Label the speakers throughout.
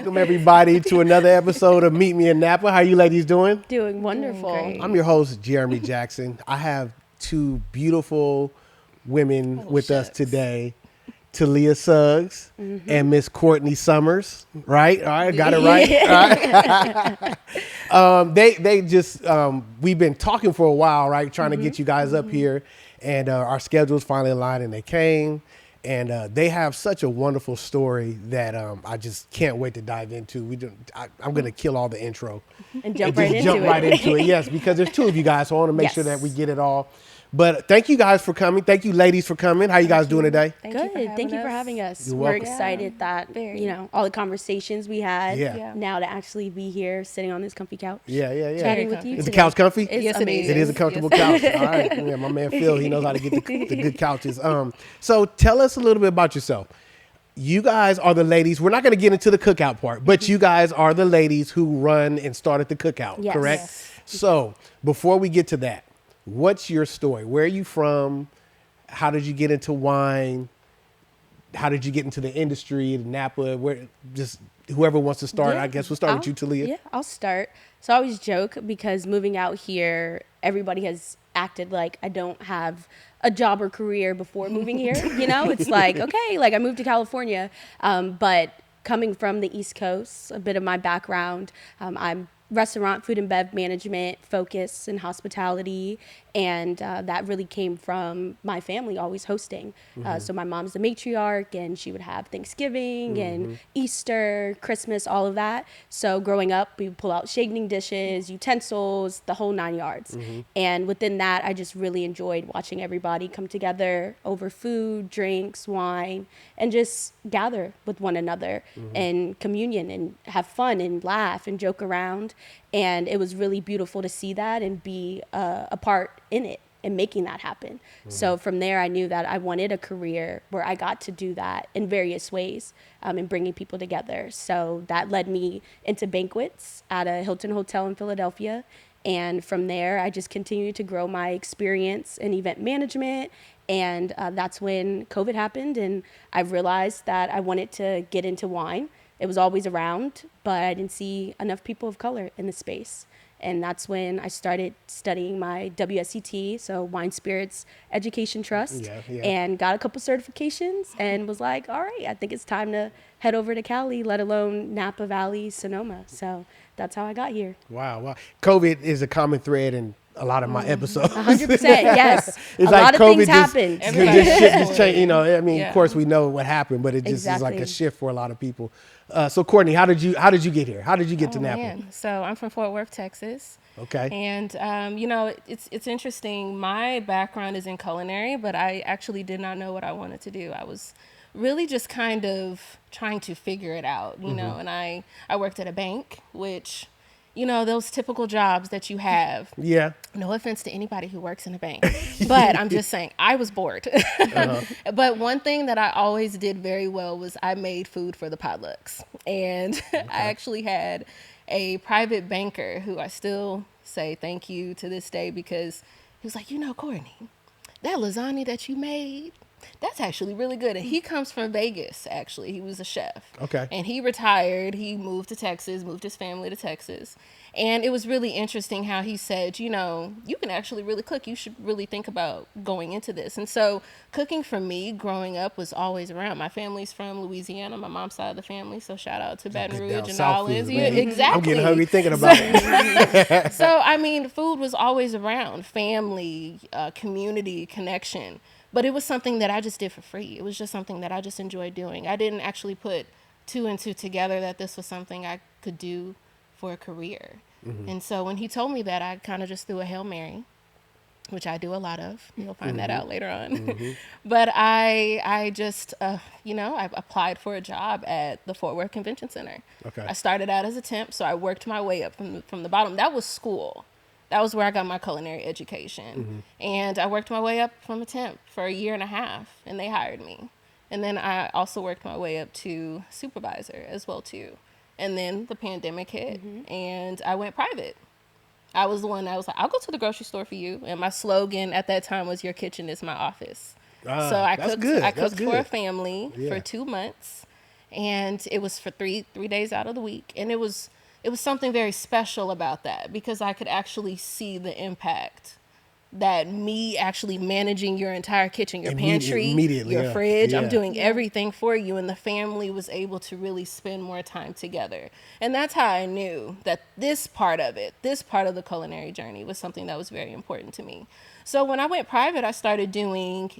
Speaker 1: Welcome everybody to another episode of Meet Me in Napa. How you ladies doing?
Speaker 2: Doing wonderful.
Speaker 1: I'm your host, Jeremy Jackson. I have two beautiful women with us today. Talia Suggs and Miss Courtney Summers, right? All right, got it right. All right. They just we've been talking for a while, right? Trying to get you guys up here, and our schedules finally aligned, and they came. And they have such a wonderful story that I just can't wait to dive into. I'm going to kill all the intro
Speaker 2: and jump right into it.
Speaker 1: Yes, because there's two of you guys, so I want to make sure that we get it all. But thank you guys for coming. Thank you, ladies, for coming. How you guys doing today?
Speaker 2: Good. Thank you for having us.
Speaker 1: You're
Speaker 2: We're
Speaker 1: welcome.
Speaker 2: excited that, all the conversations we had now to actually be here sitting on this comfy couch.
Speaker 1: Yeah.
Speaker 2: Chatting with you
Speaker 1: Is the
Speaker 2: today.
Speaker 1: couch comfy?
Speaker 2: It's amazing.
Speaker 1: It is a comfortable couch. All right. Yeah, my man Phil, he knows how to get the good couches. So tell us a little bit about yourself. You guys are the ladies. We're not going to get into the cookout part, but you guys are the ladies who run and started the cookout, correct?
Speaker 2: Yes.
Speaker 1: So before we get to that, what's your story? Where are you from? How did you get into wine? How did you get into the industry, Napa? Just whoever wants to start. I guess we'll start with you, Talia.
Speaker 2: Yeah, I'll start. So I always joke because moving out here, everybody has acted like I don't have a job or career before moving here. It's like, okay, like I moved to California, but coming from the East Coast, a bit of my background, I'm restaurant, food and bev management, focus and hospitality. And that really came from my family always hosting. So my mom's the matriarch, and she would have Thanksgiving and Easter, Christmas, all of that. So growing up, we would pull out shaking dishes, utensils, the whole 9 yards. And within that, I just really enjoyed watching everybody come together over food, drinks, wine, and just gather with one another and communion and have fun and laugh and joke around. And it was really beautiful to see that and be a part in it and making that happen. So from there, I knew that I wanted a career where I got to do that in various ways and bringing people together. So that led me into banquets at a Hilton Hotel in Philadelphia. And from there, I just continued to grow my experience in event management. And that's when COVID happened. And I realized that I wanted to get into wine. It was always around, but I didn't see enough people of color in the space. And that's when I started studying my WSET, so Wine Spirits Education Trust, and got a couple certifications and was like, all right, I think it's time to head over to Cali, let alone Napa Valley, Sonoma. So that's how I got here.
Speaker 1: Wow. COVID is a common thread in a lot of my episodes.
Speaker 2: 100%, yes.
Speaker 1: It's
Speaker 2: a
Speaker 1: like
Speaker 2: lot of
Speaker 1: COVID
Speaker 2: things happened.
Speaker 1: This shit just changed. Of course we know what happened, but it just is like a shift for a lot of people. So Courtney, how did you get here? How did you get to Napa?
Speaker 3: Man. So I'm from Fort Worth, Texas.
Speaker 1: Okay.
Speaker 3: And it's interesting. My background is in culinary, but I actually did not know what I wanted to do. I was really just kind of trying to figure it out, you know. And I worked at a bank, which, those typical jobs that you have.
Speaker 1: Yeah.
Speaker 3: No offense to anybody who works in a bank, but I'm just saying I was bored. But one thing that I always did very well was I made food for the potlucks. And I actually had a private banker who I still say thank you to this day, because he was like, Courtney, that lasagna that you made, that's actually really good. And he comes from Vegas, actually. He was a chef.
Speaker 1: Okay.
Speaker 3: And he retired. He moved to Texas, moved his family to Texas. And it was really interesting how he said, you can actually really cook. You should really think about going into this. And so cooking for me growing up was always around. My family's from Louisiana, my mom's side of the family. So shout out to Baton Rouge and Orleans.
Speaker 1: Yeah,
Speaker 3: exactly.
Speaker 1: I'm getting hungry thinking about it.
Speaker 3: So, food was always around. Family, community, connection. But it was something that I just did for free. It was just something that I just enjoyed doing. I didn't actually put two and two together that this was something I could do for a career. And so when he told me that, I kind of just threw a Hail Mary, which I do a lot of. You'll find that out later on. But I just, I applied for a job at the Fort Worth Convention Center.
Speaker 1: Okay.
Speaker 3: I started out as a temp, so I worked my way up from the bottom. That was school. That was where I got my culinary education. And I worked my way up from a temp for a year and a half, and they hired me. And then I also worked my way up to supervisor as well, too. And then the pandemic hit, and I went private. I was the one that was like, I'll go to the grocery store for you. And my slogan at that time was, your kitchen is my office. So I cooked for a family for 2 months. and it was for three days out of the week. And it was something very special about that, because I could actually see the impact that me actually managing your entire kitchen, your pantry, your fridge, I'm doing everything for you, and the family was able to really spend more time together. And that's how I knew that this part of the culinary journey was something that was very important to me. So when I went private, I started doing,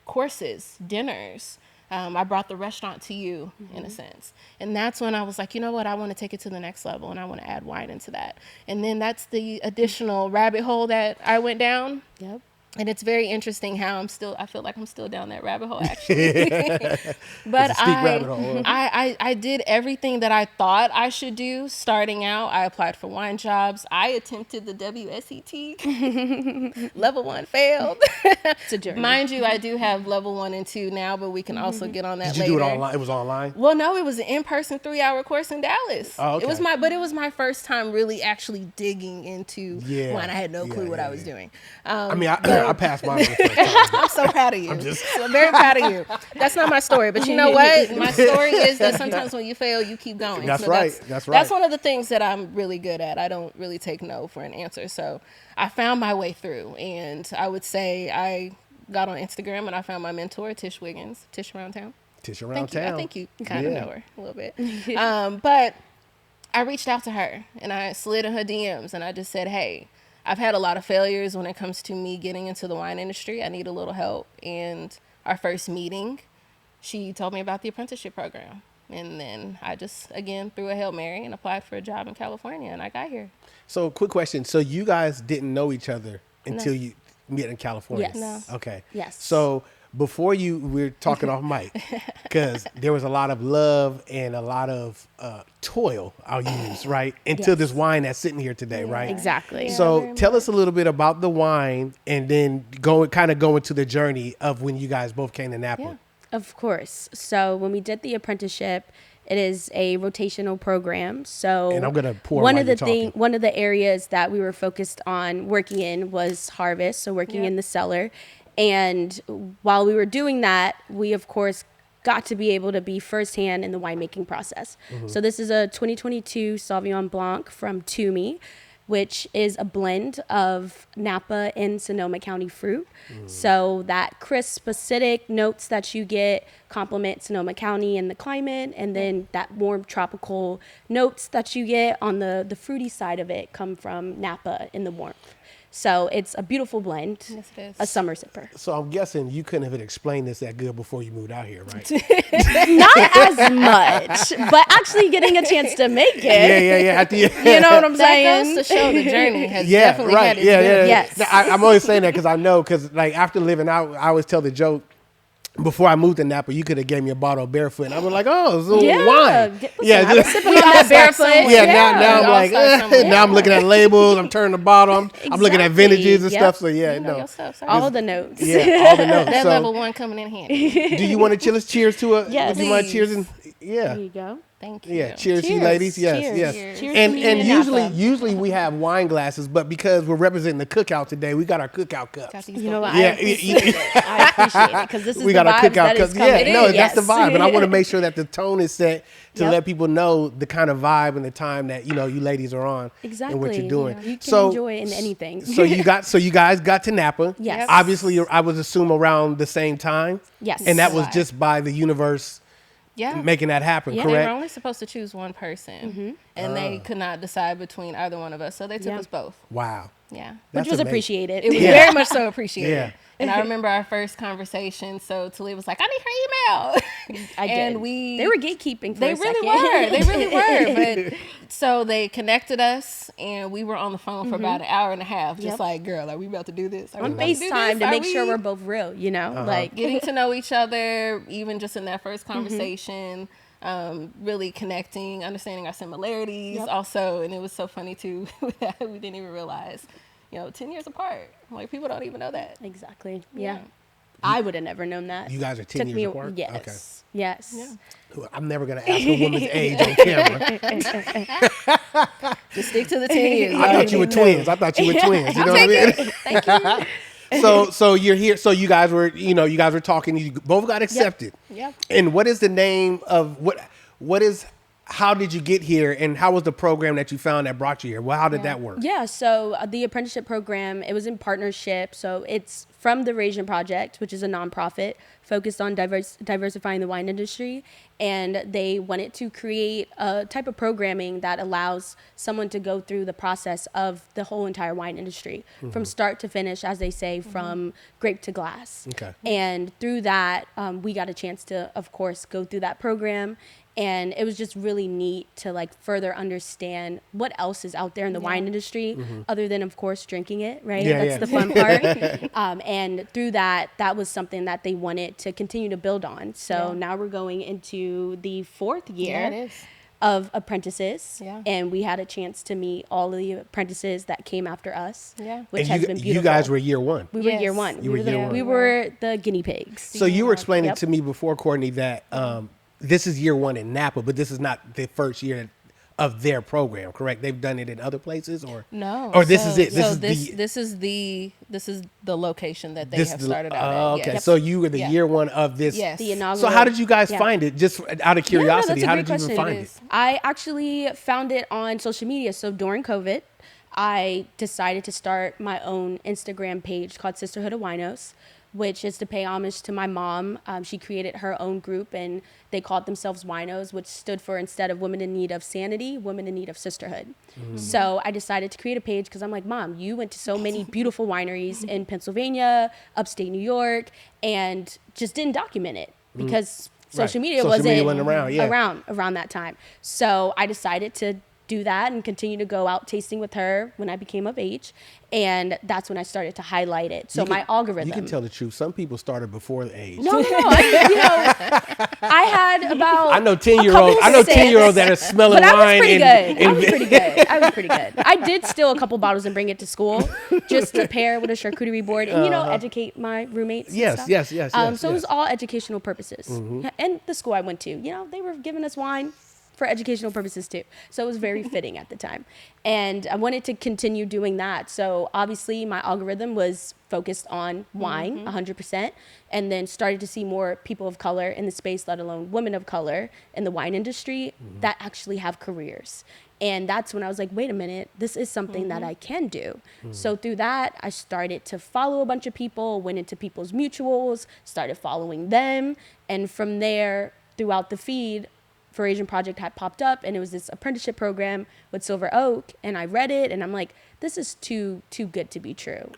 Speaker 3: courses, dinners. I brought the restaurant to you, in a sense. And that's when I was like, you know what, I want to take it to the next level, and I want to add wine into that. And then that's the additional rabbit hole that I went down.
Speaker 2: Yep.
Speaker 3: And it's very interesting how I feel like I'm still down that rabbit hole, actually. But I did everything that I thought I should do starting out. I applied for wine jobs. I attempted the WSET. Level 1 failed.
Speaker 2: It's a journey.
Speaker 3: Mind you, I do have level 1 and 2 now, but we can also get on that later.
Speaker 1: Did you do it online? It was online?
Speaker 3: Well, no, it was an in-person 3-hour course in Dallas.
Speaker 1: Oh, okay.
Speaker 3: It was my first time really actually digging into wine. I had no clue what I was doing.
Speaker 1: I passed mine for the first time.
Speaker 3: I'm so proud of you. I'm very proud of you. That's not my story, but you know what? My story is that sometimes when you fail, you keep going.
Speaker 1: That's right.
Speaker 3: That's one of the things that I'm really good at. I don't really take no for an answer. So I found my way through, and I would say I got on Instagram and I found my mentor, Tish Wiggins, Tish Around Town.
Speaker 1: Tish Around Town.
Speaker 3: I think you kind of know her a little bit. But I reached out to her and I slid in her DMs and I just said, hey, I've had a lot of failures when it comes to me getting into the wine industry. I need a little help. And our first meeting, she told me about the apprenticeship program. And then I just, again, threw a Hail Mary and applied for a job in California, and I got here.
Speaker 1: So, quick question. So, you guys didn't know each other until you met in California?
Speaker 2: Yes.
Speaker 3: No.
Speaker 1: Okay.
Speaker 2: Yes.
Speaker 1: So, before we're talking off mic, because there was a lot of love and a lot of toil, I'll use, right? Until this wine that's sitting here today, right?
Speaker 2: Exactly.
Speaker 1: So tell us a little bit about the wine, and then go into the journey of when you guys both came to Napa.
Speaker 3: Yeah.
Speaker 2: Of course. So when we did the apprenticeship, it is a rotational program. So
Speaker 1: And I'm gonna pour
Speaker 2: one
Speaker 1: while
Speaker 2: of
Speaker 1: you're
Speaker 2: the
Speaker 1: talking.
Speaker 2: one of the areas that we were focused on working in was harvest, so working in the cellar. And while we were doing that, we of course got to be able to be firsthand in the winemaking process. So this is a 2022 Sauvignon Blanc from Toomey, which is a blend of Napa and Sonoma County fruit. So that crisp, acidic notes that you get complement Sonoma County and the climate, and then that warm tropical notes that you get on the fruity side of it come from Napa in the warmth. So it's a beautiful blend,
Speaker 3: Yes, it is.
Speaker 2: a summer sipper.
Speaker 1: So I'm guessing you couldn't have explained this that good before you moved out here, right?
Speaker 2: Not as much, but actually getting a chance to make it.
Speaker 1: Yeah. After you
Speaker 2: know what I'm
Speaker 3: That
Speaker 2: saying?
Speaker 3: goes to show the journey has definitely had its benefits.
Speaker 2: Yes.
Speaker 1: Now, I'm always saying that because I know, because like after living out, I always tell the joke. Before I moved to Napa, you could have gave me a bottle of Barefoot, and I was like, "Oh, it's a little wine."
Speaker 2: I was sipping on that Barefoot.
Speaker 1: Now I'm like,
Speaker 3: somewhere.
Speaker 1: now I'm looking at labels. I'm turning the bottle. I'm looking at vintages and stuff. So
Speaker 3: You know your stuff, so
Speaker 2: All the notes.
Speaker 1: Yeah, all the notes.
Speaker 3: that
Speaker 1: So,
Speaker 3: level 1 coming in handy.
Speaker 1: do you want to cheers to a?
Speaker 2: Yes.
Speaker 1: Do you mind
Speaker 3: Please.
Speaker 1: cheers and
Speaker 2: There you go.
Speaker 3: Thank you.
Speaker 1: Yeah, cheers, you
Speaker 2: Cheers.
Speaker 1: ladies. Yes,
Speaker 2: Cheers.
Speaker 1: yes.
Speaker 3: Cheers.
Speaker 2: Cheers to
Speaker 1: And
Speaker 2: me in Napa.
Speaker 1: usually we have wine glasses, but because we're representing the Cookout today, we got our Cookout cups.
Speaker 3: Got these
Speaker 2: You know what?
Speaker 1: Yeah,
Speaker 2: I appreciate it. I appreciate it because this is
Speaker 1: We
Speaker 2: the
Speaker 1: got our
Speaker 2: vibes
Speaker 1: Cookout
Speaker 2: that is
Speaker 1: cups.
Speaker 2: coming.
Speaker 1: Yeah, no,
Speaker 2: Yes.
Speaker 1: that's the vibe, and I want to make sure that the tone is set to
Speaker 2: Yep.
Speaker 1: let people know the kind of vibe and the time that you ladies are on
Speaker 2: Exactly.
Speaker 1: and what you're doing.
Speaker 2: You can
Speaker 1: So
Speaker 2: enjoy it in anything.
Speaker 1: So you guys got to Napa.
Speaker 2: Yes.
Speaker 1: Obviously, I would assume around the same time.
Speaker 2: Yes.
Speaker 1: And that was
Speaker 3: Right.
Speaker 1: just by the universe
Speaker 3: Yeah.
Speaker 1: making that happen,
Speaker 2: Yeah.
Speaker 3: They were
Speaker 1: correct?
Speaker 3: only supposed to choose one person, and they could not decide between either one of us, so they took
Speaker 2: Yeah.
Speaker 3: us both.
Speaker 1: Wow.
Speaker 3: Yeah.
Speaker 2: Which
Speaker 1: That's
Speaker 2: was
Speaker 1: amazing.
Speaker 2: appreciated.
Speaker 3: It was
Speaker 1: Yeah.
Speaker 3: very much so appreciated.
Speaker 1: Yeah.
Speaker 3: And I remember our first conversation. So Talia was like, "I need her email."
Speaker 2: I did.
Speaker 3: And
Speaker 2: They were gatekeeping for
Speaker 3: They
Speaker 2: a
Speaker 3: really
Speaker 2: second.
Speaker 3: were. They really were. But so they connected us, and we were on the phone for about an hour and a half, just
Speaker 2: Yep.
Speaker 3: like, "Girl, are we about to do this? Are we
Speaker 2: On
Speaker 3: about to do
Speaker 2: FaceTime
Speaker 3: this?
Speaker 2: to
Speaker 3: Are
Speaker 2: make sure
Speaker 3: we-"
Speaker 2: we're both real, like
Speaker 3: getting to know each other, even just in that first conversation. Really connecting, understanding our similarities also. And it was so funny too that we didn't even realize, 10 years apart. Like, people don't even know that.
Speaker 2: exactly. Yeah.
Speaker 3: Yeah.
Speaker 2: I would have never known that.
Speaker 1: You guys are 10 years apart?
Speaker 2: Yes.
Speaker 1: Okay.
Speaker 2: Yes.
Speaker 3: Yeah.
Speaker 1: I'm never going to ask a woman's age on camera.
Speaker 3: Just stick to the 10 years.
Speaker 1: I thought you were twins. You know what I mean?
Speaker 3: Thank you.
Speaker 1: So you're here. So you guys were talking. You both got accepted.
Speaker 3: Yep.
Speaker 1: And what is the name of what is? How did you get here, and how was the program that you found that brought you here? Well, how did that work?
Speaker 2: Yeah, so the apprenticeship program, it was in partnership. So it's from the Rasion Project, which is a nonprofit focused on diversifying the wine industry. And they wanted to create a type of programming that allows someone to go through the process of the whole entire wine industry from start to finish, as they say, from grape to glass.
Speaker 1: Okay.
Speaker 2: And through that, we got a chance to, of course, go through that program. And it was just really neat to like further understand what else is out there in the wine industry other than, of course, drinking it, right? That's the fun part. And through that was something that they wanted to continue to build on. So now we're going into the 4th year of apprentices.
Speaker 3: Yeah.
Speaker 2: And we had a chance to meet all of the apprentices that came after us, which
Speaker 1: And
Speaker 2: has been beautiful.
Speaker 1: you guys were year one.
Speaker 2: We were year one.
Speaker 1: You were year one.
Speaker 2: We were the guinea pigs.
Speaker 1: So you were explaining to me before, Courtney, that this is year one in Napa, but this is not the first year of their program, correct? They've done it in other places, or
Speaker 3: no?
Speaker 1: Or this is it.
Speaker 3: This is the location that they have started out at.
Speaker 1: Okay,
Speaker 3: Yes.
Speaker 1: so you were the year one of this.
Speaker 3: Yes.
Speaker 2: The inaugural.
Speaker 1: So how did you guys find it? Just out of curiosity, how did you even find it?
Speaker 2: I actually found it on social media. So during COVID, I decided to start my own Instagram page called Sisterhood of Winos, which is to pay homage to my mom. She created her own group, and they called themselves Winos, which stood for, instead of women in need of sanity, women in need of sisterhood. So I decided to create a page because I'm like, Mom, you went to so many beautiful wineries in Pennsylvania, upstate New York, and just didn't document it because social media wasn't around that time. So I decided to do that and continue to go out tasting with her when I became of age. And that's when I started to highlight it. So my algorithm.
Speaker 1: You can tell the truth. Some people started before the age.
Speaker 2: No. I had about.
Speaker 1: I know 10-year-olds. I know 10-year-olds that are smelling
Speaker 2: but
Speaker 1: wine.
Speaker 2: I was pretty good. I was pretty good. I did steal a couple bottles and bring it to school just to pair with a charcuterie board and educate my roommates.
Speaker 1: Yes.
Speaker 2: So it was all educational purposes. And the school I went to, they were giving us wine for educational purposes too. So it was very fitting at the time. And I wanted to continue doing that. So obviously my algorithm was focused on wine 100%, and then started to see more people of color in the space, let alone women of color in the wine industry that actually have careers. And that's when I was like, wait a minute, this is something that I can do. So through that, I started to follow a bunch of people, went into people's mutuals, started following them. And from there, throughout the feed, Veraison Project had popped up, and it was this apprenticeship program with Silver Oak, and I read it, and I'm like, this is too good to be true.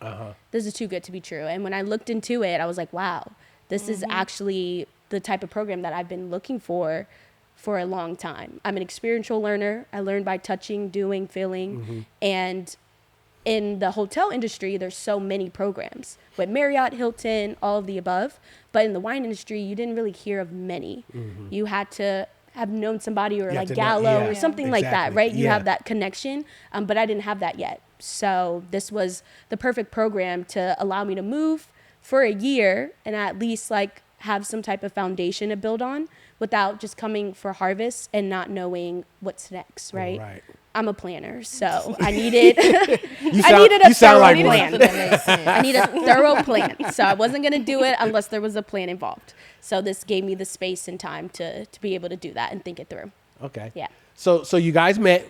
Speaker 2: This is too good to be true. And when I looked into it, I was like, wow, this is actually the type of program that I've been looking for a long time. I'm an experiential learner. I learn by touching, doing, feeling, and in the hotel industry, there's so many programs with Marriott, Hilton, all of the above. But in the wine industry, you didn't really hear of many. You had to have known somebody, or like Gallo or something like that, right? You have that connection, but I didn't have that yet. So this was the perfect program to allow me to move for a year and at least like have some type of foundation to build on without just coming for harvest and not knowing what's next, right? I'm a planner, so I needed a thorough plan. I need a thorough plan. So I wasn't going to do it unless there was a plan involved. So this gave me the space and time to be able to do that and think it through.
Speaker 1: Okay.
Speaker 2: Yeah.
Speaker 1: So you guys met.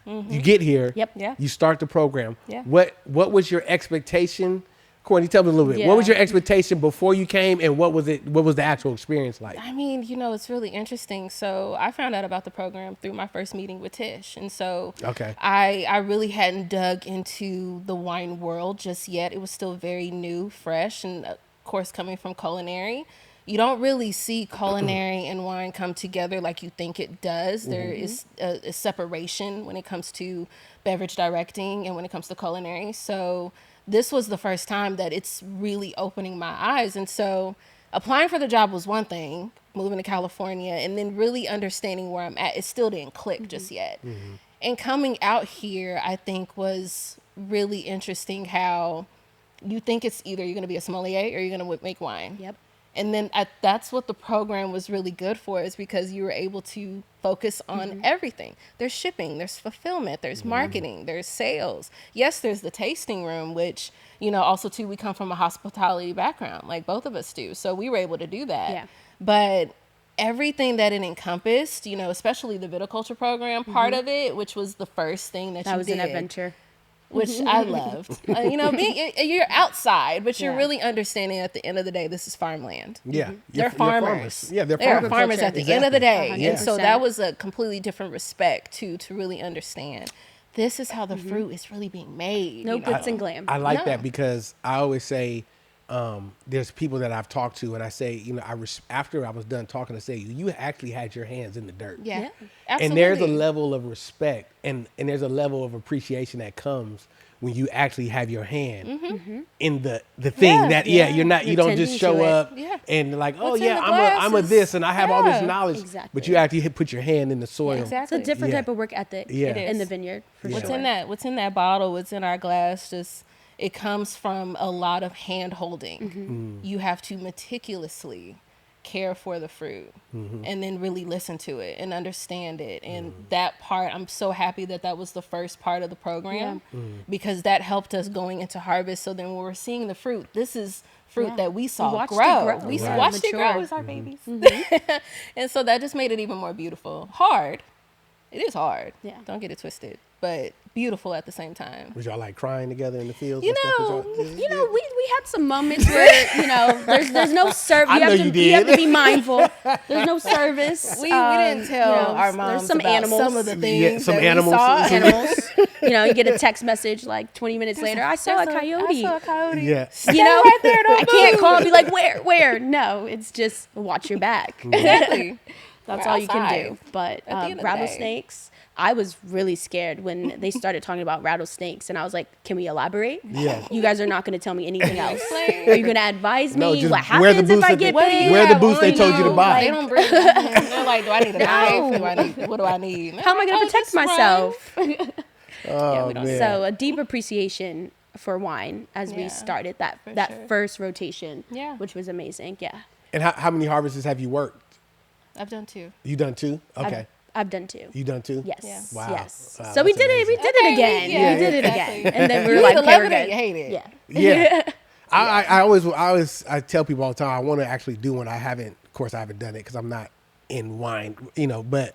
Speaker 1: You get here.
Speaker 2: Yep.
Speaker 3: Yeah.
Speaker 1: You start the program.
Speaker 3: Yeah.
Speaker 1: What was your expectation? Courtney, tell me a little bit.
Speaker 3: Yeah.
Speaker 1: What was your expectation before you came, and what was the actual experience like?
Speaker 3: I mean, it's really interesting. So I found out about the program through my first meeting with Tish. And so I really hadn't dug into the wine world just yet. It was still very new, fresh. And of course, coming from Culinary, you don't really see culinary and wine come together like you think it does. There is a separation when it comes to beverage directing and when it comes to culinary. So this was the first time that it's really opening my eyes. And so applying for the job was one thing, moving to California, and then really understanding where I'm at, it still didn't click just yet. And coming out here, I think, was really interesting how you think it's either you're going to be a sommelier or you're going to make wine.
Speaker 2: Yep.
Speaker 3: And then that's what the program was really good for, is because you were able to focus on everything. There's shipping, there's fulfillment, there's marketing, there's sales. Yes, there's the tasting room, which, also too, we come from a hospitality background, like both of us do. So we were able to do that.
Speaker 2: Yeah.
Speaker 3: But everything that it encompassed, especially the viticulture program part of it, which was the first thing that you did.
Speaker 2: That was an adventure.
Speaker 3: Which I loved. You're outside, but you're really understanding at the end of the day, this is farmland.
Speaker 1: Yeah.
Speaker 3: They're farmers.
Speaker 1: Yeah, they're
Speaker 3: They're
Speaker 1: farmers.
Speaker 3: farmers at the end of the day.
Speaker 2: Exactly.
Speaker 3: And so
Speaker 2: 100%.
Speaker 3: that was a completely different respect to really understand. This is how the fruit is really being made.
Speaker 2: No glitz and glam.
Speaker 1: I like
Speaker 3: No.
Speaker 1: that because I always say, there's people that I've talked to and I say, after I was done talking, I say, you actually had your hands in the dirt.
Speaker 3: Yeah.
Speaker 2: Yeah.
Speaker 3: Absolutely.
Speaker 1: And there's a level of respect and there's a level of appreciation that comes when you actually have your hand in the thing you
Speaker 2: You're
Speaker 1: don't just
Speaker 2: tending
Speaker 1: show
Speaker 2: to it.
Speaker 1: up
Speaker 3: Yeah.
Speaker 1: and like, oh
Speaker 3: What's in
Speaker 1: yeah,
Speaker 3: the
Speaker 1: I'm a
Speaker 3: glass
Speaker 1: this and I have all this
Speaker 3: yeah.
Speaker 1: knowledge,
Speaker 2: Exactly.
Speaker 1: but you actually put your hand in the soil.
Speaker 3: Exactly.
Speaker 2: It's a different
Speaker 1: Yeah.
Speaker 2: type of work ethic
Speaker 1: Yeah. It
Speaker 2: in
Speaker 3: is.
Speaker 2: the vineyard, for
Speaker 3: What's
Speaker 2: sure.
Speaker 3: What's in that bottle, what's in our glass, just it comes from a lot of hand holding. You have to meticulously care for the fruit and then really listen to it and understand it. And that part, I'm so happy that was the first part of the program because that helped us going into harvest. So then when we're seeing the fruit, this is fruit
Speaker 2: Yeah.
Speaker 3: that we saw
Speaker 2: watched it
Speaker 3: grow.
Speaker 2: grow.
Speaker 3: We
Speaker 2: Right.
Speaker 3: watched it
Speaker 2: Mature.
Speaker 3: grow as our babies. And so that just made it even more beautiful. Hard. It is hard.
Speaker 2: Yeah.
Speaker 3: Don't get it twisted. But beautiful at the same time.
Speaker 1: Was y'all like crying together in the fields?
Speaker 3: You
Speaker 1: and stuff?
Speaker 3: know,
Speaker 1: Was y'all-
Speaker 2: We had some moments where, there's no service.
Speaker 1: I know you
Speaker 2: have
Speaker 1: did.
Speaker 2: to be mindful. There's no service.
Speaker 3: We didn't tell our moms
Speaker 2: there's some
Speaker 3: about
Speaker 2: animals.
Speaker 3: some of the things
Speaker 1: some
Speaker 3: that
Speaker 1: animals.
Speaker 3: we saw.
Speaker 2: Animals. You get a text message like 20 minutes later. I saw a coyote.
Speaker 3: I saw a coyote.
Speaker 1: Yeah.
Speaker 2: Right
Speaker 3: there, don't
Speaker 2: I can't
Speaker 3: move.
Speaker 2: call and be like, where? No, it's just watch your back.
Speaker 3: Exactly.
Speaker 2: That's
Speaker 3: We're
Speaker 2: all you can
Speaker 3: outside.
Speaker 2: do. But
Speaker 3: At the end of the day.
Speaker 2: rattlesnakes, I was really scared when they started talking about rattlesnakes, and I was like, "Can we elaborate?
Speaker 1: Yeah.
Speaker 2: You guys are not going to tell me anything else.
Speaker 3: Explain.
Speaker 2: Are you going to advise
Speaker 1: No,
Speaker 2: me
Speaker 1: just
Speaker 2: what
Speaker 1: wear the
Speaker 2: happens if
Speaker 1: boots
Speaker 2: I
Speaker 1: that
Speaker 2: get
Speaker 1: they-
Speaker 2: bit?
Speaker 1: wear the boots they told you to buy.
Speaker 3: They don't bring They're like, do I need a knife? What do I need?
Speaker 2: How am I going to protect
Speaker 3: just run.
Speaker 2: myself?"
Speaker 1: Oh,
Speaker 3: we don't-
Speaker 1: man.
Speaker 2: So a deep appreciation for wine as we
Speaker 3: Yeah,
Speaker 2: started that
Speaker 3: sure.
Speaker 2: first rotation,
Speaker 3: Yeah.
Speaker 2: which was amazing. Yeah,
Speaker 1: And how many harvests have you worked?
Speaker 3: I've done two.
Speaker 1: You done two? Okay.
Speaker 2: I've done two.
Speaker 1: You done two?
Speaker 2: Yes.
Speaker 3: Yeah.
Speaker 1: Wow.
Speaker 2: Yes.
Speaker 1: Wow,
Speaker 2: so we
Speaker 1: that's
Speaker 2: did it. We
Speaker 1: amazing.
Speaker 2: did it again.
Speaker 3: yeah,
Speaker 2: we did it
Speaker 3: exactly.
Speaker 2: again. And then we
Speaker 3: You
Speaker 2: were like,
Speaker 3: either
Speaker 2: okay,
Speaker 3: love
Speaker 2: we're
Speaker 3: it or
Speaker 2: good.
Speaker 3: you hate it.
Speaker 2: Yeah.
Speaker 1: Yeah. I always I tell people all the time I want to actually do one. I haven't, of course, I haven't done it because I'm not in wine, but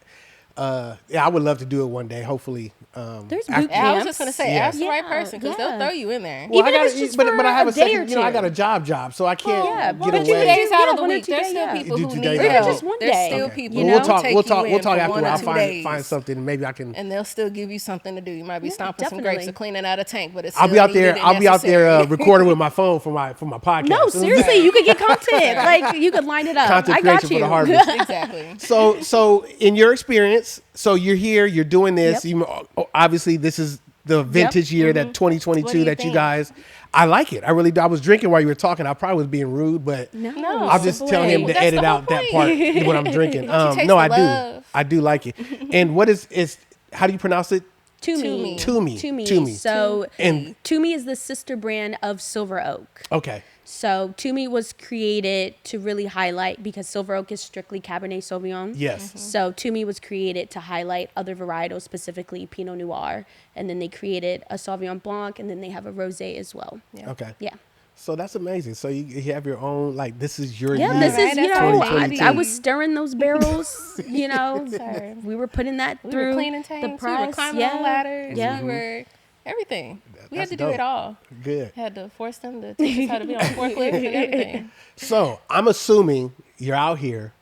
Speaker 1: I would love to do it one day. Hopefully,
Speaker 2: There's
Speaker 1: after-
Speaker 2: boot
Speaker 3: I was
Speaker 2: camps.
Speaker 3: just gonna say,
Speaker 1: Yeah.
Speaker 3: ask the right
Speaker 2: Yeah,
Speaker 3: person because
Speaker 2: yeah.
Speaker 3: they'll throw you in there.
Speaker 1: Well,
Speaker 2: Even
Speaker 1: I
Speaker 2: if
Speaker 1: gotta,
Speaker 2: it's just
Speaker 1: but
Speaker 2: for
Speaker 1: I have
Speaker 2: a
Speaker 1: a
Speaker 2: day
Speaker 1: second.
Speaker 2: or
Speaker 1: I
Speaker 2: two.
Speaker 1: got a job, so I can't
Speaker 2: Yeah,
Speaker 1: get
Speaker 2: but
Speaker 1: away.
Speaker 3: 2 days out of the
Speaker 2: 1 or
Speaker 3: week,
Speaker 2: 2
Speaker 3: there's
Speaker 2: days,
Speaker 3: still
Speaker 2: yeah.
Speaker 3: people
Speaker 1: Do
Speaker 3: who
Speaker 1: 2
Speaker 3: need
Speaker 1: days
Speaker 3: help.
Speaker 1: out.
Speaker 2: Or just one
Speaker 3: There's
Speaker 2: day.
Speaker 3: still
Speaker 1: Okay.
Speaker 3: people
Speaker 2: You
Speaker 1: Well,
Speaker 2: know?
Speaker 1: we'll talk.
Speaker 3: take
Speaker 1: We'll
Speaker 3: you
Speaker 1: talk.
Speaker 3: in
Speaker 1: We'll talk
Speaker 3: for
Speaker 1: after.
Speaker 3: 1 or
Speaker 1: I'll
Speaker 3: 2
Speaker 1: find
Speaker 3: days.
Speaker 1: something. Maybe I can.
Speaker 3: And they'll still give you something to do. You might be stomping some
Speaker 2: definitely.
Speaker 3: grapes or cleaning out a tank, but it's
Speaker 1: I'll be
Speaker 3: still
Speaker 1: out there.
Speaker 3: needed and
Speaker 1: I'll be out there
Speaker 3: necessary.
Speaker 1: recording with my phone for my podcast.
Speaker 2: No, seriously, you could get content. Like you could line it up.
Speaker 1: Content
Speaker 2: I got
Speaker 1: creation for
Speaker 2: you.
Speaker 1: the harvest.
Speaker 3: Exactly.
Speaker 1: So in your experience, so you're here, you're doing this.
Speaker 2: Yep.
Speaker 1: You obviously this is the vintage year that 2022
Speaker 3: What do you
Speaker 1: that you
Speaker 3: think?
Speaker 1: guys. I like it. I really do. I was drinking while you were talking. I probably was being rude, but
Speaker 2: No,
Speaker 1: I'll just tell him to
Speaker 3: That's
Speaker 1: edit
Speaker 3: the whole
Speaker 1: out that
Speaker 3: point.
Speaker 1: part when I'm drinking.
Speaker 3: Don't you taste
Speaker 1: No,
Speaker 3: the
Speaker 1: I do.
Speaker 3: love?
Speaker 1: I do like it. And what is how do you pronounce it?
Speaker 2: Toomey.
Speaker 1: Toomey.
Speaker 2: Toomey.
Speaker 1: Toomey.
Speaker 2: So
Speaker 1: And
Speaker 2: Toomey is the sister brand of Silver Oak.
Speaker 1: okay.
Speaker 2: So Toomey was created to really highlight, because Silver Oak is strictly Cabernet Sauvignon.
Speaker 1: Yes.
Speaker 2: So Toomey was created to highlight other varietals, specifically Pinot Noir. And then they created a Sauvignon Blanc, and then they have a Rosé as well.
Speaker 3: Yeah.
Speaker 1: Okay.
Speaker 2: Yeah.
Speaker 1: So that's amazing. So you have your own, like, this is your
Speaker 2: Yeah,
Speaker 1: year.
Speaker 2: this is,
Speaker 3: Right,
Speaker 2: you
Speaker 3: that's
Speaker 2: know,
Speaker 3: our baby.
Speaker 2: I was stirring those barrels, you know.
Speaker 3: Sir.
Speaker 2: We were putting that
Speaker 3: We
Speaker 2: through
Speaker 3: were cleaning
Speaker 2: the
Speaker 3: tanks. We were
Speaker 2: press.
Speaker 3: climbing
Speaker 2: Yeah.
Speaker 3: on ladders.
Speaker 2: Yeah.
Speaker 3: We were everything. We
Speaker 1: That's
Speaker 3: had to do
Speaker 1: dope.
Speaker 3: it all.
Speaker 1: Good.
Speaker 3: Had to force them to teach us how to be on forklift and everything.
Speaker 1: So I'm assuming you're out here,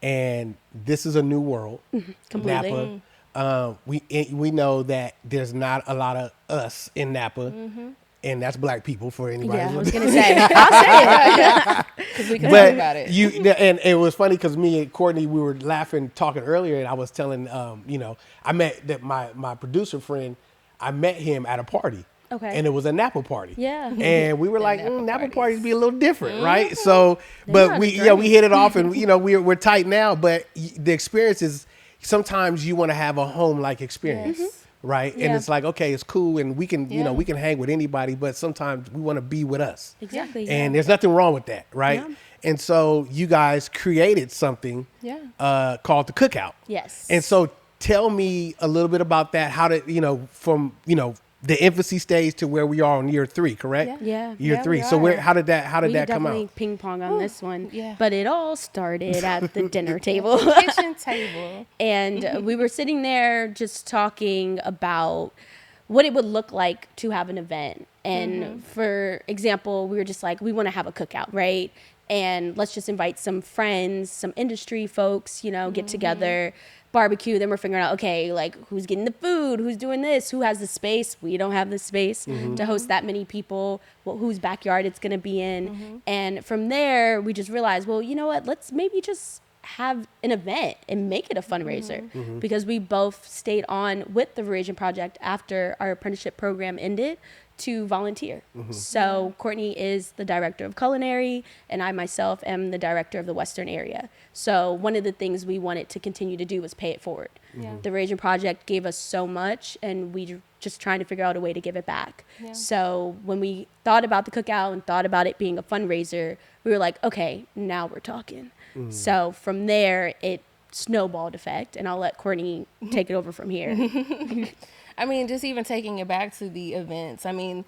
Speaker 1: and this is a new world.
Speaker 2: Completely.
Speaker 1: Napa. We know that there's not a lot of us in Napa, and that's black people for anybody.
Speaker 2: Yeah, I was gonna say. I'll say it.
Speaker 3: Because we could talk about it.
Speaker 1: And it was funny because me and Courtney, we were laughing, talking earlier, and I was telling, I met that my producer friend, I met him at a party.
Speaker 2: Okay.
Speaker 1: And it was a Napa party.
Speaker 2: Yeah.
Speaker 1: And we were like,
Speaker 3: Napa
Speaker 1: Napa
Speaker 3: parties.
Speaker 1: parties be a little different, right? So,
Speaker 2: know
Speaker 1: but
Speaker 2: how
Speaker 1: we,
Speaker 2: to
Speaker 1: we hit it off, and we're tight now. But the experience is sometimes you want to have a home-like experience.
Speaker 3: Yes.
Speaker 1: Right. And
Speaker 2: Yeah.
Speaker 1: it's like, okay, it's cool. And we can,
Speaker 3: Yeah.
Speaker 1: we can hang with anybody, but sometimes we want to be with us.
Speaker 2: Exactly.
Speaker 1: And there's nothing wrong with that, right?
Speaker 2: Yeah.
Speaker 1: And so you guys created something called the Cookout.
Speaker 2: Yes.
Speaker 1: And so tell me a little bit about that. How did, from, the infancy stage to where we are on year 3, correct?
Speaker 2: Yeah.
Speaker 1: Year 3. So how did that come
Speaker 2: definitely
Speaker 1: out?
Speaker 2: ping pong on this one.
Speaker 3: Yeah.
Speaker 2: But it all started at the dinner table.
Speaker 3: Kitchen table.
Speaker 2: And we were sitting there just talking about what it would look like to have an event. And for example, we were just like, we want to have a cookout, right? And let's just invite some friends, some industry folks, get together, barbecue. Then we're figuring out, okay, like who's getting the food, who's doing this, who has the space. We don't have the space to host that many people, whose backyard it's going to be in. And from there, we just realized, well, you know what, let's maybe just have an event and make it a fundraiser because we both stayed on with the Rasion Project after our apprenticeship program ended to volunteer. So Courtney is the director of Culinary, and I myself am the director of the Western area. So one of the things we wanted to continue to do was pay it forward. The Rasion Project gave us so much, and we just trying to figure out a way to give it back. So when we thought about the Cookout and thought about it being a fundraiser, we were like, okay, now we're talking. So from there, it snowballed effect, and I'll let Courtney take it over from here.
Speaker 3: I mean, just even taking it back to the events. I mean,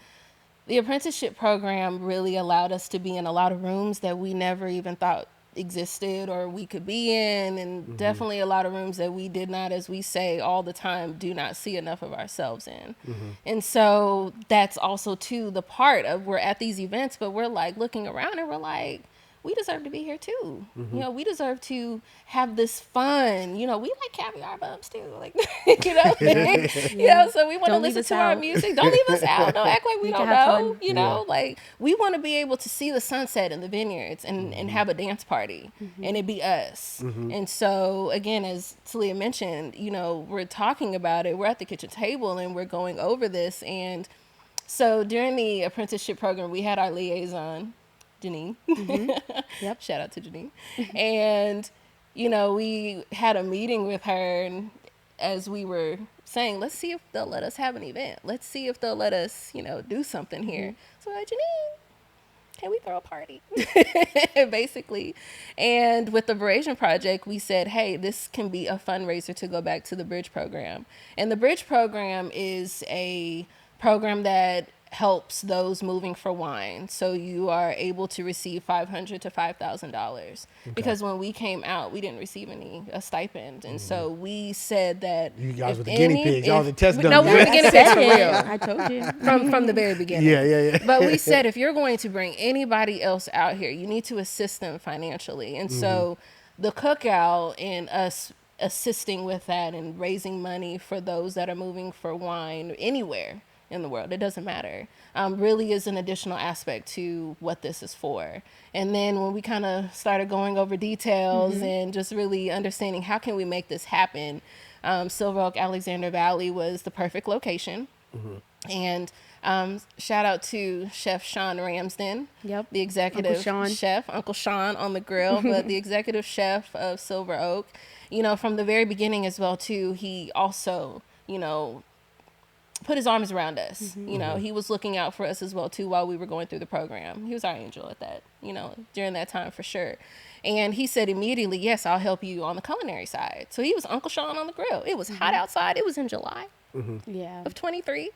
Speaker 3: the apprenticeship program really allowed us to be in a lot of rooms that we never even thought existed or we could be in, and definitely a lot of rooms that we did not, as we say all the time, do not see enough of ourselves in. And so that's also too the part of we're at these events, but we're like looking around and we're like, we deserve to be here too. We deserve to have this fun. We like caviar bumps too. Like, so we want to listen to our music. Don't leave us out. Don't act like we don't know. Like we want to be able to see the sunset in the vineyards and have a dance party and it be us. And so again, as Talia mentioned, we're talking about it. We're at the kitchen table and we're going over this. And so during the apprenticeship program, we had our liaison, Janine.
Speaker 2: Yep.
Speaker 3: Shout out to Janine. And, we had a meeting with her, and as we were saying, let's see if they'll let us have an event. Let's see if they'll let us, do something here. So like, Janine, can we throw a party? Basically. And with the Veraison Project, we said, hey, this can be a fundraiser to go back to the Bridge program. And the Bridge program is a program that helps those moving for wine. So you are able to receive $500 to $5,000 because when we came out, we didn't receive a stipend. And so we said that
Speaker 1: you guys were the guinea pigs. Y'all the test dummies.
Speaker 3: No, we were the guinea pigs for real.
Speaker 2: I told you.
Speaker 3: From the very beginning.
Speaker 1: Yeah.
Speaker 3: But we said, if you're going to bring anybody else out here, you need to assist them financially. And so the Cookout and us assisting with that and raising money for those that are moving for wine anywhere in the world, it doesn't matter, really is an additional aspect to what this is for. And then when we kind of started going over details and just really understanding how can we make this happen, Silver Oak, Alexander Valley was the perfect location. And shout out to Chef Sean Ramsden, the executive chef, Uncle Sean on the grill, but the executive chef of Silver Oak. From the very beginning as well too, he also, put his arms around us. He was looking out for us as well too while we were going through the program. He was our angel at that, during that time for sure. And he said immediately, yes, I'll help you on the culinary side. So he was Uncle Sean on the grill. It was hot outside. It was in July of 23.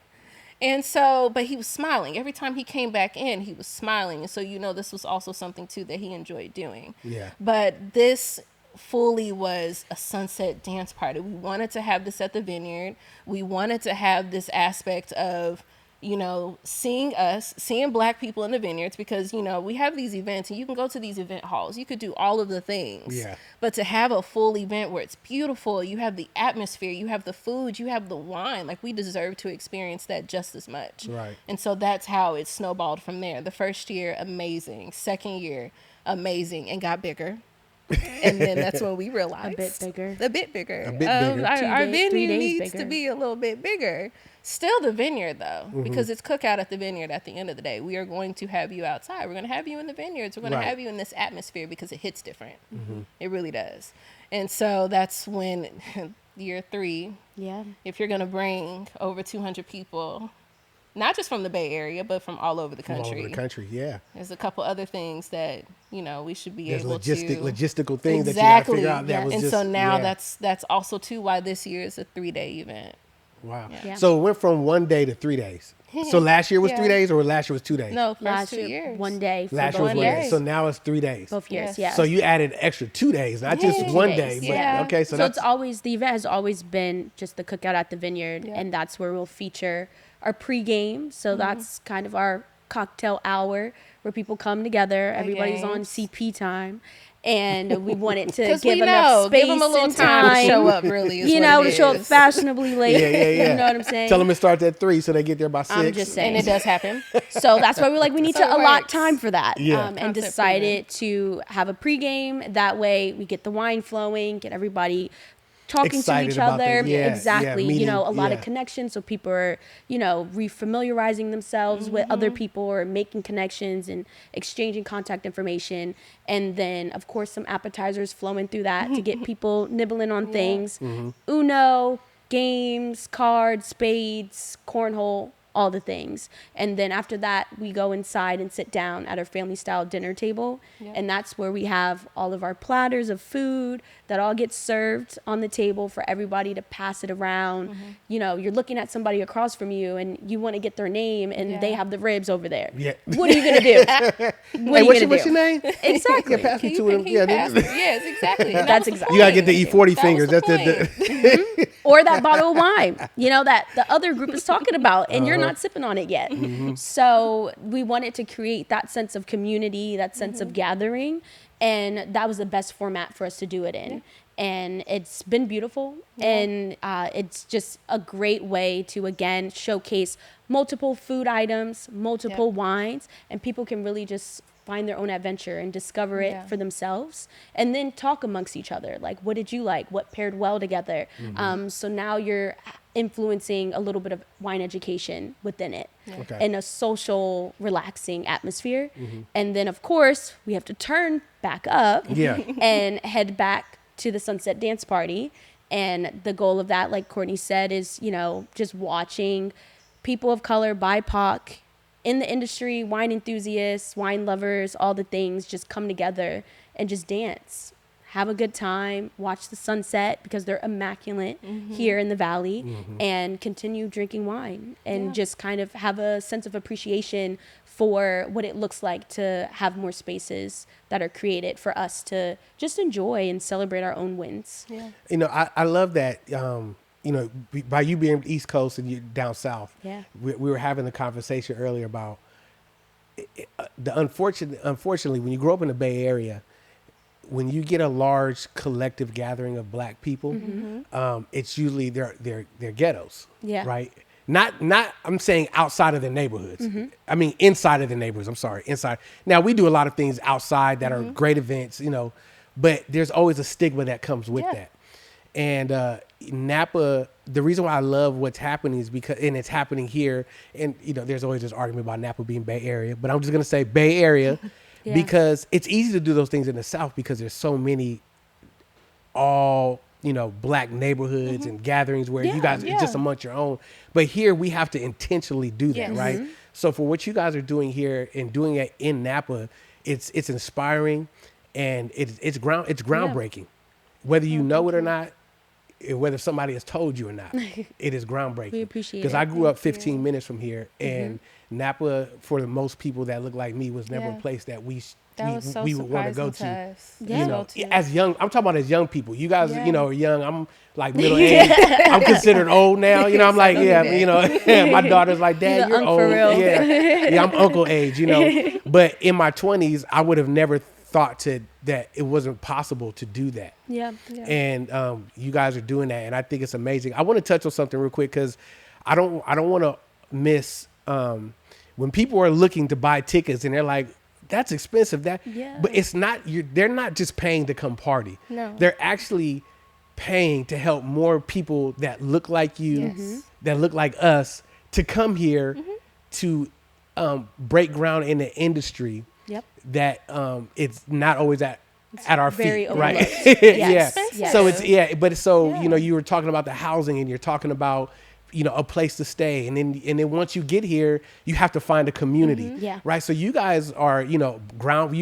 Speaker 3: And so, but he was smiling. Every time he came back in, he was smiling. And so, this was also something too that he enjoyed doing. Yeah. But this fully was a sunset dance party. We wanted to have this at the Vineyard. We wanted to have this aspect of, seeing Black people in the vineyards, because, we have these events and you can go to these event halls. You could do all of the things. Yeah. But to have a full event where it's beautiful, you have the atmosphere, you have the food, you have the wine, like we deserve to experience that just as much. Right. And so that's how it snowballed from there. The first year, amazing. Second year, amazing, and got bigger. And then that's when we realized
Speaker 2: a bit bigger.
Speaker 3: Our venue needs to be a little bit bigger. Still the Vineyard though, because it's Cookout at the Vineyard at the end of the day. We are going to have you outside. We're going to have you in the vineyards. We're going to have you in this atmosphere because it hits different. It really does. And so that's when year 3, if you're going to bring over 200 people, not just from the Bay Area, but from all over the
Speaker 1: From
Speaker 3: country.
Speaker 1: all over the country, yeah.
Speaker 3: There's a couple other things that, we should be
Speaker 1: There's
Speaker 3: able
Speaker 1: logistical things that you got to
Speaker 3: exactly.
Speaker 1: figure out. That was
Speaker 3: and
Speaker 1: just,
Speaker 3: so now
Speaker 1: yeah.
Speaker 3: that's also too why this year is a 3-day event.
Speaker 1: Wow.
Speaker 2: Yeah.
Speaker 1: So it went from 1 day to 3 days. So last year was
Speaker 3: Yeah.
Speaker 1: 3 days, or last year was 2 days?
Speaker 3: No, first
Speaker 2: Last
Speaker 3: 2
Speaker 2: year,
Speaker 3: years.
Speaker 2: 1 day for
Speaker 1: Last year
Speaker 2: both
Speaker 1: was 1 day.
Speaker 2: years.
Speaker 1: So now it's 3 days.
Speaker 2: Both years,
Speaker 3: Yes.
Speaker 2: yeah.
Speaker 1: So you added an extra 2 days, not just
Speaker 3: Yeah.
Speaker 1: 1
Speaker 2: 2
Speaker 1: day.
Speaker 2: days,
Speaker 1: But,
Speaker 3: yeah.
Speaker 1: okay, so
Speaker 2: So
Speaker 1: that's
Speaker 2: it's always, the event has always been just the cookout at the Vineyard,
Speaker 3: Yeah.
Speaker 2: and that's where we'll feature our pregame. So that's kind of our cocktail hour where people come together. Everybody's on
Speaker 3: games.
Speaker 2: CP time. And we wanted to
Speaker 3: Because
Speaker 2: give
Speaker 3: we
Speaker 2: enough
Speaker 3: know,
Speaker 2: space
Speaker 3: give them a little
Speaker 2: and
Speaker 3: time to show up. Really, is
Speaker 2: You
Speaker 3: what
Speaker 2: know,
Speaker 3: it
Speaker 2: to show up
Speaker 3: is.
Speaker 2: fashionably late.
Speaker 1: yeah.
Speaker 2: You know what I'm saying?
Speaker 1: Tell them it starts at 3 so they get there by 6.
Speaker 2: I'm just saying.
Speaker 3: And it does happen.
Speaker 2: So that's why we're like, we need
Speaker 3: So
Speaker 2: to
Speaker 3: it
Speaker 2: allot
Speaker 3: works.
Speaker 2: time for that.
Speaker 1: Yeah.
Speaker 2: And
Speaker 3: Concept
Speaker 2: decided to have a pregame. That way we get the wine flowing, get everybody talking
Speaker 1: Excited
Speaker 2: to each
Speaker 1: about
Speaker 2: other.
Speaker 1: the- yeah,
Speaker 2: exactly.
Speaker 1: meeting,
Speaker 2: a lot
Speaker 1: yeah.
Speaker 2: of connections. So people are, refamiliarizing themselves with other people or making connections and exchanging contact information. And then, of course, some appetizers flowing through that to get people nibbling on things. Uno, games, cards, spades, cornhole, all the things. And then after that, we go inside and sit down at our family style dinner table. And that's where we have all of our platters of food that all gets served on the table for everybody to pass it around. You're looking at somebody across from you and you want to get their name and they have the ribs over there.
Speaker 1: Yeah.
Speaker 2: What are you going to do? What are you gonna
Speaker 1: what's
Speaker 2: do?
Speaker 1: your name?
Speaker 2: Exactly.
Speaker 1: Pass me
Speaker 3: Can
Speaker 1: two
Speaker 3: you,
Speaker 1: of them.
Speaker 3: can you
Speaker 1: Yeah,
Speaker 3: pass me? Yes, exactly. And
Speaker 2: That's
Speaker 3: that was the
Speaker 2: exactly-
Speaker 1: you got to get the
Speaker 3: point.
Speaker 1: E40
Speaker 3: That
Speaker 1: fingers.
Speaker 3: was
Speaker 1: That's
Speaker 3: the point.
Speaker 2: Or that bottle of wine, that the other group is talking about and you're not sipping on it yet. So we wanted to create that sense of community, that sense of gathering. And that was the best format for us to do it in. And it's been beautiful. And it's just a great way to, again, showcase multiple food items, multiple wines, and people can really just find their own adventure and discover it for themselves, and then talk amongst each other. Like, what did you like? What paired well together? So now you're influencing a little bit of wine education within it in a social, relaxing atmosphere. And then, of course, we have to turn back up and head back to the Sunset Dance Party. And the goal of that, like Courtney said, is, just watching people of color, BIPOC, in the industry, wine enthusiasts, wine lovers, all the things just come together and just dance, have a good time, watch the sunset because they're immaculate here in the valley, and continue drinking wine and just kind of have a sense of appreciation for what it looks like to have more spaces that are created for us to just enjoy and celebrate our own wins.
Speaker 1: I love that. By you being East Coast and you down south, we were having the conversation earlier about unfortunately, when you grow up in the Bay Area, when you get a large collective gathering of Black people, it's usually they're ghettos, right? Not I'm saying outside of the neighborhoods. I mean inside of the neighborhoods. I'm sorry, inside. Now we do a lot of things outside that are great events, but there's always a stigma that comes with that. And Napa, the reason why I love what's happening is because, and it's happening here, and there's always this argument about Napa being Bay Area, but I'm just gonna say Bay Area because it's easy to do those things in the South because there's so many all Black neighborhoods and gatherings where you guys it's just amongst your own. But here we have to intentionally do that, right? So for what you guys are doing here and doing it in Napa, it's inspiring and it's groundbreaking, whether you know it or not. Whether somebody has told you or not, it is groundbreaking.
Speaker 2: We appreciate it.
Speaker 1: Because I grew up 15 minutes from here, and Napa, for the most people that look like me, was never a place that we would want to go to. As young, I'm talking about as young people. You guys, are young. I'm like middle age. I'm considered old now. I'm like, my daughter's like, Dad, you're old.
Speaker 2: For real.
Speaker 1: Yeah, I'm uncle age. But in my 20s, I would have never thought that it wasn't possible to do that. And you guys are doing that, and I think it's amazing. I want to touch on something real quick because I don't want to miss when people are looking to buy tickets and they're like, that's expensive. But it's not. They're not just paying to come party.
Speaker 3: No,
Speaker 1: they're actually paying to help more people that look like you, that look like us, to come here to break ground in the industry. That it's not always at our feet, right?
Speaker 2: Yes.
Speaker 1: So it's but you were talking about the housing, and you're talking about a place to stay. And then once you get here, you have to find a community.
Speaker 2: Yeah.
Speaker 1: Right. So you guys are, you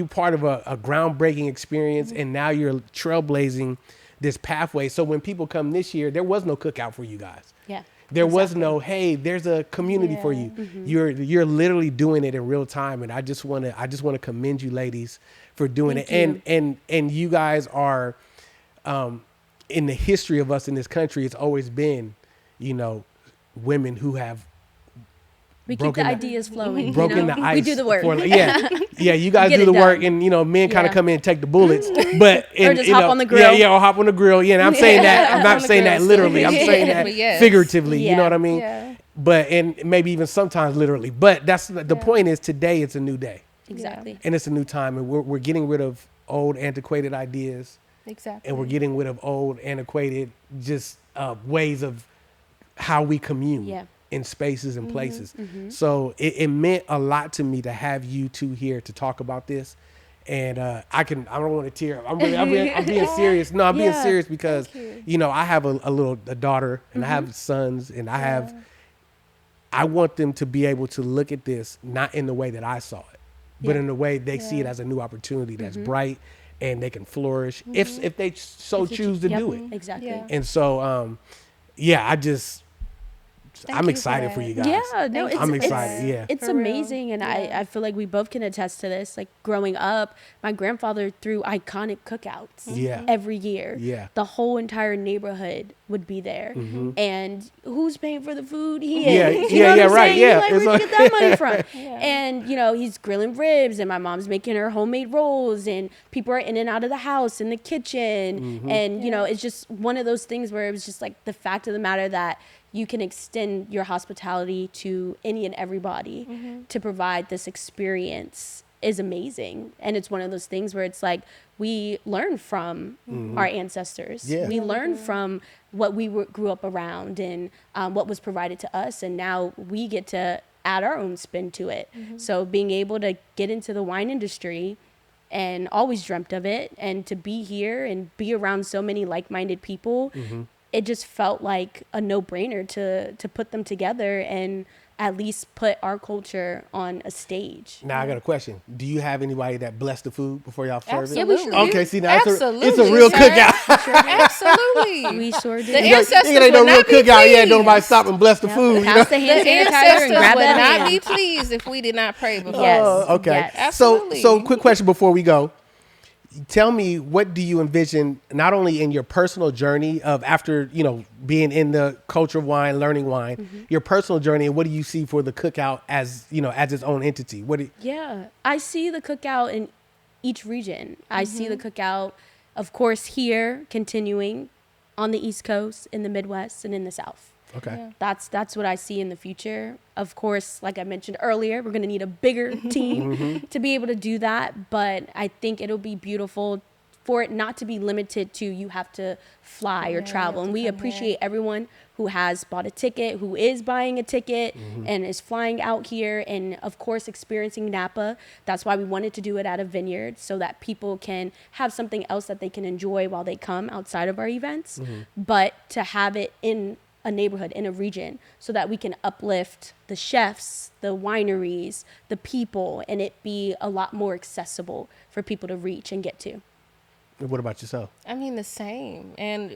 Speaker 1: part of a groundbreaking experience, and now you're trailblazing this pathway. So when people come this year, there was no cookout for you guys.
Speaker 2: Yeah.
Speaker 1: There was no, hey, there's a community for you. You're literally doing it in real time. And I just want to commend you ladies for doing
Speaker 2: Thank
Speaker 1: it.
Speaker 2: you.
Speaker 1: And you guys are, in the history of us in this country, it's always been, women who have
Speaker 2: We keep the ideas flowing.
Speaker 1: broken the ice.
Speaker 2: We do the work.
Speaker 1: Yeah, you guys
Speaker 2: Get
Speaker 1: do
Speaker 2: it
Speaker 1: the work,
Speaker 2: done.
Speaker 1: and men kind of
Speaker 2: Yeah.
Speaker 1: come in and take the bullets, but
Speaker 2: Or just hop on the grill.
Speaker 1: Yeah, or hop on the grill. Yeah, and I'm saying that. I'm not saying that literally. I'm saying that
Speaker 3: But yes.
Speaker 1: figuratively. You know
Speaker 2: Yeah.
Speaker 1: what I mean?
Speaker 3: Yeah.
Speaker 1: But and maybe even sometimes literally. But that's the point. Is today it's a new day,
Speaker 2: Exactly.
Speaker 1: and it's a new time, and we're getting rid of old antiquated ideas,
Speaker 3: Exactly.
Speaker 1: and we're getting rid of old antiquated just ways of how we commune.
Speaker 2: Yeah.
Speaker 1: In spaces and places. So it meant a lot to me to have you two here to talk about this. And I don't want to tear up. I'm being serious. No, I'm being
Speaker 2: Yeah.
Speaker 1: serious because, I have a daughter, and I have sons, and I want them to be able to look at this, not in the way that I saw it, but in the way they see it as a new opportunity that's bright and they can flourish if they so choose to do it.
Speaker 2: Exactly.
Speaker 3: Yeah.
Speaker 1: And so, I'm excited for you guys.
Speaker 2: Yeah, no,
Speaker 1: I'm excited. Yeah.
Speaker 2: It's
Speaker 3: For real.
Speaker 2: amazing. And I feel like we both can attest to this. Like growing up, my grandfather threw iconic cookouts
Speaker 1: Yeah.
Speaker 2: every year.
Speaker 1: Yeah.
Speaker 2: The whole entire neighborhood would be there. And who's paying for the food? He
Speaker 1: Yeah,
Speaker 2: is.
Speaker 1: yeah, yeah,
Speaker 2: what I'm
Speaker 1: right,
Speaker 2: saying?
Speaker 1: yeah.
Speaker 2: Like,
Speaker 1: It's
Speaker 2: where'd you
Speaker 1: like-
Speaker 2: get that money from? And, he's grilling ribs, and my mom's making her homemade rolls, and people are in and out of the house in the kitchen. And, it's just one of those things where it was just like the fact of the matter that you can extend your hospitality to any and everybody to provide this experience is amazing. And it's one of those things where it's like we learn from our ancestors.
Speaker 1: Yeah.
Speaker 2: We learn from what we grew up around and what was provided to us. And now we get to add our own spin to it. So being able to get into the wine industry and always dreamt of it, and to be here and be around so many like-minded people, it just felt like a no-brainer to put them together and at least put our culture on a stage.
Speaker 1: Now I got a question. Do you have anybody that blessed the food before y'all serve it?
Speaker 3: Absolutely.
Speaker 1: Okay, see now it's
Speaker 3: Absolutely,
Speaker 1: a real
Speaker 3: sir.
Speaker 1: cookout.
Speaker 3: Absolutely.
Speaker 2: We sure did.
Speaker 3: The
Speaker 1: It
Speaker 3: ancestors
Speaker 1: ain't
Speaker 3: would
Speaker 1: no real
Speaker 3: not be
Speaker 1: cookout. Yeah,
Speaker 3: pleased.
Speaker 1: nobody stop and bless the food.
Speaker 2: Pass the hand
Speaker 3: The
Speaker 2: sanitizer and
Speaker 3: ancestors
Speaker 2: grab
Speaker 3: would
Speaker 2: that
Speaker 3: not be
Speaker 2: hand.
Speaker 3: pleased if we did not pray before.
Speaker 2: Yes.
Speaker 1: Okay.
Speaker 2: Yes.
Speaker 1: So
Speaker 3: Absolutely.
Speaker 1: quick question before we go. Tell me, what do you envision not only in your personal journey of after, being in the culture of wine, learning wine, your personal journey, and what do you see for the cookout as its own entity?
Speaker 2: Yeah, I see the cookout in each region. I see the cookout, of course, here continuing on the East Coast, in the Midwest, and in the South.
Speaker 1: Okay.
Speaker 2: That's what I see in the future. Of course, like I mentioned earlier, we're going to need a bigger team to be able to do that. But I think it'll be beautiful for it not to be limited to you have to fly or travel. And we appreciate everyone who has bought a ticket, who is buying a ticket and is flying out here and, of course, experiencing Napa. That's why we wanted to do it at a vineyard so that people can have something else that they can enjoy while they come outside of our events. But to have it in a neighborhood, in a region, so that we can uplift the chefs, the wineries, the people, and it be a lot more accessible for people to reach and get to.
Speaker 1: What about yourself?
Speaker 3: I mean, the same. And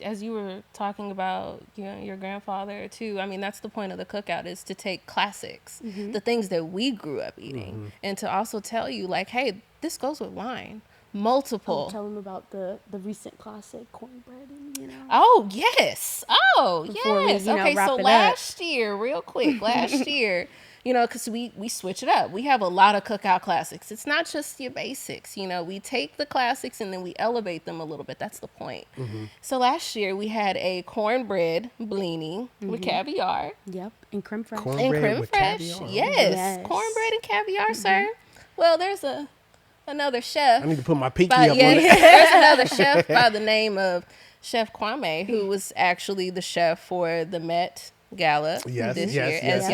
Speaker 3: as you were talking about, your grandfather too, I mean, that's the point of the cookout, is to take classics, the things that we grew up eating, and to also tell you, like, hey, this goes with wine. Multiple.
Speaker 2: Tell them about the recent classic cornbread and,
Speaker 3: Oh, yes. Oh,
Speaker 2: Before we,
Speaker 3: yes.
Speaker 2: wrap
Speaker 3: Okay,
Speaker 2: it
Speaker 3: so
Speaker 2: up.
Speaker 3: last year, real quick, last year, because we switch it up. We have a lot of cookout classics. It's not just your basics. We take the classics and then we elevate them a little bit. That's the point. So last year, we had a cornbread blini with caviar.
Speaker 2: Yep, and creme fraiche.
Speaker 1: Cornbread
Speaker 3: And creme
Speaker 1: with
Speaker 3: fraiche.
Speaker 1: caviar?
Speaker 3: Yes. Cornbread and caviar, sir. Well, there's another chef.
Speaker 1: I need to put my pinky
Speaker 3: By,
Speaker 1: up
Speaker 3: yeah,
Speaker 1: on it.
Speaker 3: there's another chef by the name of Chef Kwame, who was actually the chef for the Met Gala
Speaker 1: Yes,
Speaker 3: this
Speaker 1: yes,
Speaker 3: year,
Speaker 1: yes,
Speaker 3: as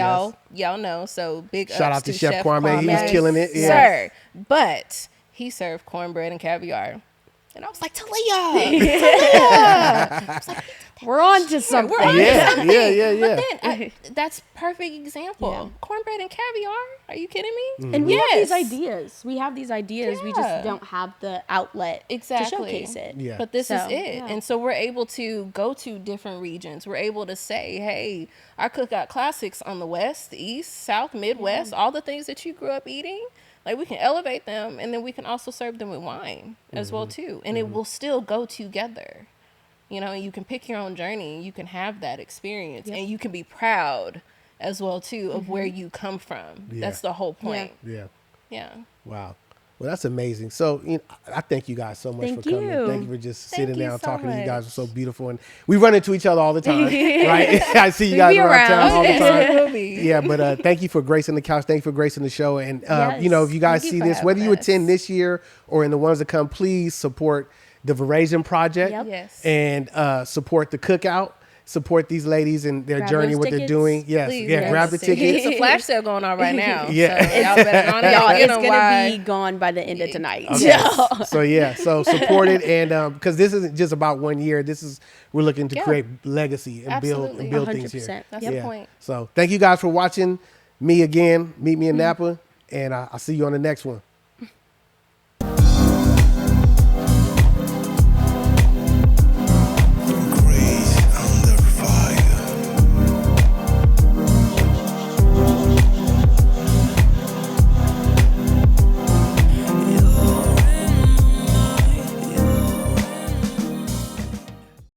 Speaker 3: y'all know. So big
Speaker 1: Shout
Speaker 3: ups
Speaker 1: out to Chef Kwame.
Speaker 3: Kwame.
Speaker 1: He's killing it. Yeah.
Speaker 3: Sir. But he served cornbread and caviar. And I was like, Talia,
Speaker 2: We're on to something.
Speaker 3: We're on to
Speaker 1: Yeah,
Speaker 3: something.
Speaker 1: yeah.
Speaker 3: But then that's perfect example. Cornbread and caviar. Are you kidding me?
Speaker 2: And we have these ideas. We have these ideas. We
Speaker 3: Yeah.
Speaker 2: just don't have the outlet
Speaker 3: Exactly.
Speaker 2: to showcase it.
Speaker 1: Yeah.
Speaker 3: But this is it.
Speaker 2: yeah.
Speaker 3: And so we're able to go to different regions. We're able to say, hey, our cookout classics on the West, the East, South, Midwest, all the things that you grew up eating, like we can elevate them, and then we can also serve them with wine as well too. And it will still go together. You know, you can pick your own journey. You can have that experience, and you can be proud as well too of where you come from.
Speaker 1: Yeah.
Speaker 3: That's the whole point.
Speaker 1: Yeah.
Speaker 3: Yeah.
Speaker 1: Wow. Well, that's amazing. So, I thank you guys so much
Speaker 2: Thank
Speaker 1: for coming.
Speaker 2: you.
Speaker 1: Thank you for just
Speaker 3: Thank
Speaker 1: sitting
Speaker 3: you
Speaker 1: down,
Speaker 3: so
Speaker 1: talking to you guys.
Speaker 3: much.
Speaker 1: Are so beautiful, and we run into each other all the time, right? I see you
Speaker 2: We
Speaker 1: guys
Speaker 2: be
Speaker 1: around town
Speaker 2: around.
Speaker 1: all the
Speaker 3: Yes,
Speaker 1: time.
Speaker 3: it will be.
Speaker 1: Yeah, but thank you for gracing the couch. Thank you for gracing the show. And
Speaker 2: Yes.
Speaker 1: if you guys
Speaker 3: Thank you
Speaker 1: see
Speaker 3: for
Speaker 1: this, whether you
Speaker 3: having us.
Speaker 1: attend this year or in the ones that come, please support the Veraison Project
Speaker 2: Yep.
Speaker 3: Yes.
Speaker 1: and support the Cookout. Support these ladies and their
Speaker 2: Grab
Speaker 1: journey,
Speaker 2: those
Speaker 1: what they're
Speaker 2: tickets.
Speaker 1: doing. Yes,
Speaker 3: Please,
Speaker 1: yeah,
Speaker 3: yes.
Speaker 1: grab the tickets.
Speaker 3: It's a flash sale going on right now.
Speaker 1: Yeah.
Speaker 3: So y'all better on it.
Speaker 2: Y'all,
Speaker 3: Get
Speaker 2: it's
Speaker 3: on
Speaker 2: gonna
Speaker 3: wide.
Speaker 2: be gone by the end of tonight.
Speaker 1: So support it, and because this isn't just about 1 year. We're looking to
Speaker 3: Yeah.
Speaker 1: create legacy and
Speaker 3: Absolutely.
Speaker 1: build things here.
Speaker 2: 100%.
Speaker 3: That's the point.
Speaker 1: So thank you guys for watching me again. Meet me in Napa, and I'll see you on the next one.